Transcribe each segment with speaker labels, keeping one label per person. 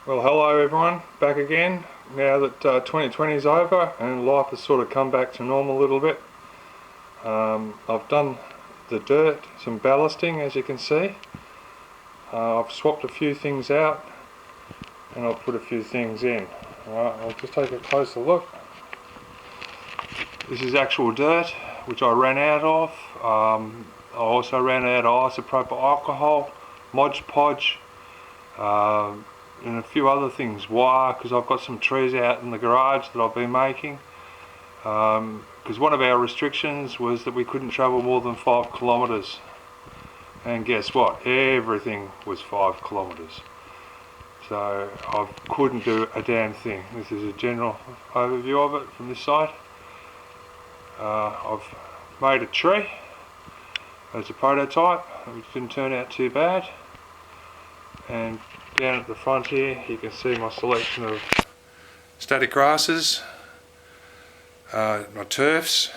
Speaker 1: Well, hello everyone, back again now that 2020 is over and life has sort of come back to normal a little bit. I've done the dirt, some ballasting as you can see. I've swapped a few things out and I've put a few things in. Alright, I'll just take a closer look. This is actual dirt which I ran out of. I also ran out of isopropyl alcohol, Mod Podge, and a few other things. Wire, because I've got some trees out in the garage that I've been making. Because one of our restrictions was that we couldn't travel more than 5 kilometres. And guess what? Everything was 5 kilometres. So I couldn't do a damn thing. This is a general overview of it from this side. I've made a tree as a prototype, which didn't turn out too bad. And down at the front here you can see my selection of static grasses, my turfs,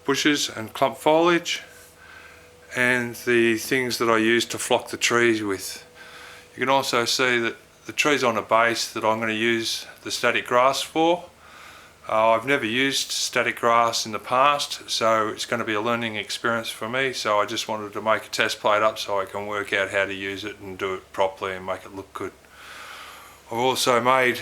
Speaker 1: bushes and clump foliage, and the things that I use to flock the trees with. You can also see that the trees on a base that I'm going to use the static grass for. I've never used static grass in the past, so it's going to be a learning experience for me, so I just wanted to make a test plate up so I can work out how to use it and do it properly and make it look good. I've also made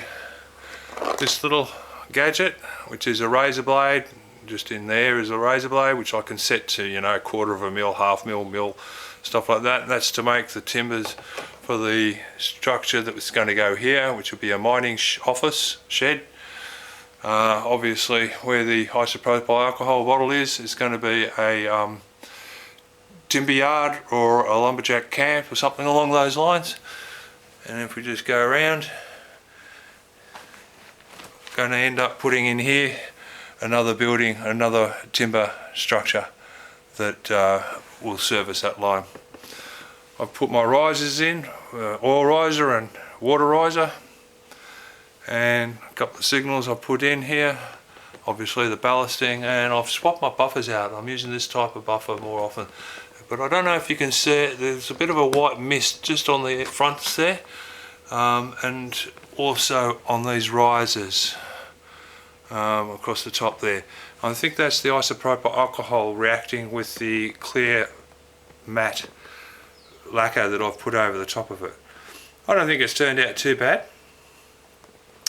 Speaker 1: this little gadget, which is a razor blade. Just in there is a razor blade which I can set to, you know, 1/4 of a mil, half mil, stuff like that. And that's to make the timbers for the structure that was going to go here, which will be a mining office shed. Obviously where the isopropyl alcohol bottle is going to be a timber yard or a lumberjack camp or something along those lines. And if we just go around, going to end up putting in here another building, another timber structure that will service that line. I've put my risers in, oil riser and water riser, and a couple of signals I've put in here, obviously the ballasting, and I've swapped my buffers out. I'm using this type of buffer more often, but I don't know if you can see it, there's a bit of a white mist just on the fronts there, and also on these risers across the top there. I think that's the isopropyl alcohol reacting with the clear matte lacquer that I've put over the top of it. I don't think it's turned out too bad.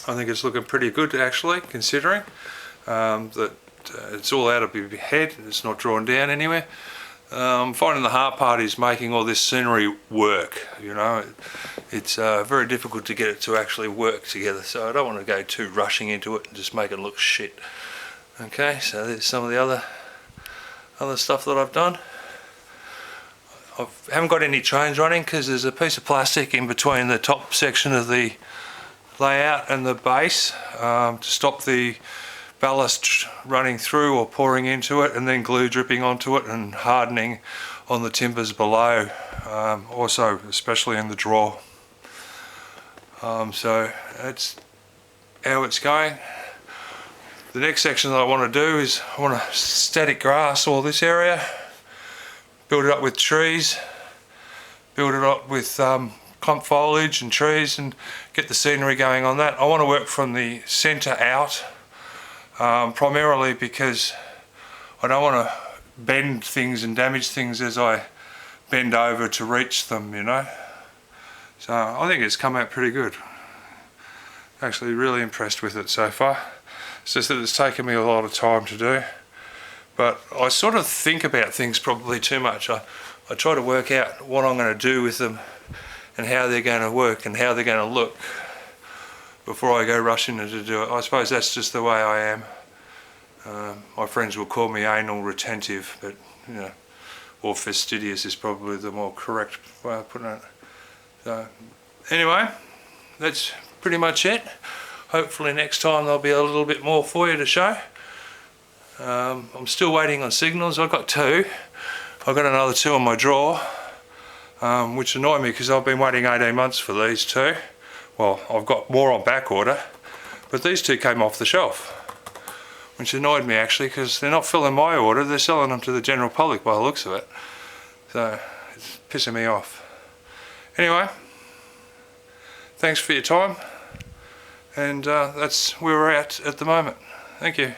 Speaker 1: I think it's looking pretty good actually, considering that it's all out of your head, it's not drawn down anywhere. I'm finding the hard part is making all this scenery work, you know. It's very difficult to get it to actually work together, so I don't want to go too rushing into it and just make it look shit. Okay, so there's some of the other stuff that I've done. I haven't got any trains running because there's a piece of plastic in between the top section of the layout and the base to stop the ballast running through or pouring into it and then glue dripping onto it and hardening on the timbers below, also especially in the drawer. So that's how it's going. The next section that I want to do is I want to static grass all this area, build it up with trees, build it up with clump foliage and trees, and get the scenery going on that. I want to work from the centre out, primarily because I don't want to bend things and damage things as I bend over to reach them, you know. So I think it's come out pretty good. Actually really impressed with it so far. It's just that it's taken me a lot of time to do, but I sort of think about things probably too much. I try to work out what I'm going to do with them and how they're going to work and how they're going to look before I go rushing to do it. I suppose that's just the way I am. My friends will call me anal retentive, but you know, or fastidious is probably the more correct way of putting it. So anyway, that's pretty much it. Hopefully next time there'll be a little bit more for you to show. I'm still waiting on signals. I've got 2. I've got another 2 in my drawer, which annoy me because I've been waiting 18 months for these 2. Well, I've got more on back order, but these 2 came off the shelf, which annoyed me actually because they're not filling my order, they're selling them to the general public by the looks of it. So it's pissing me off. Anyway, Thanks for your time, and that's where we're at the moment. Thank you.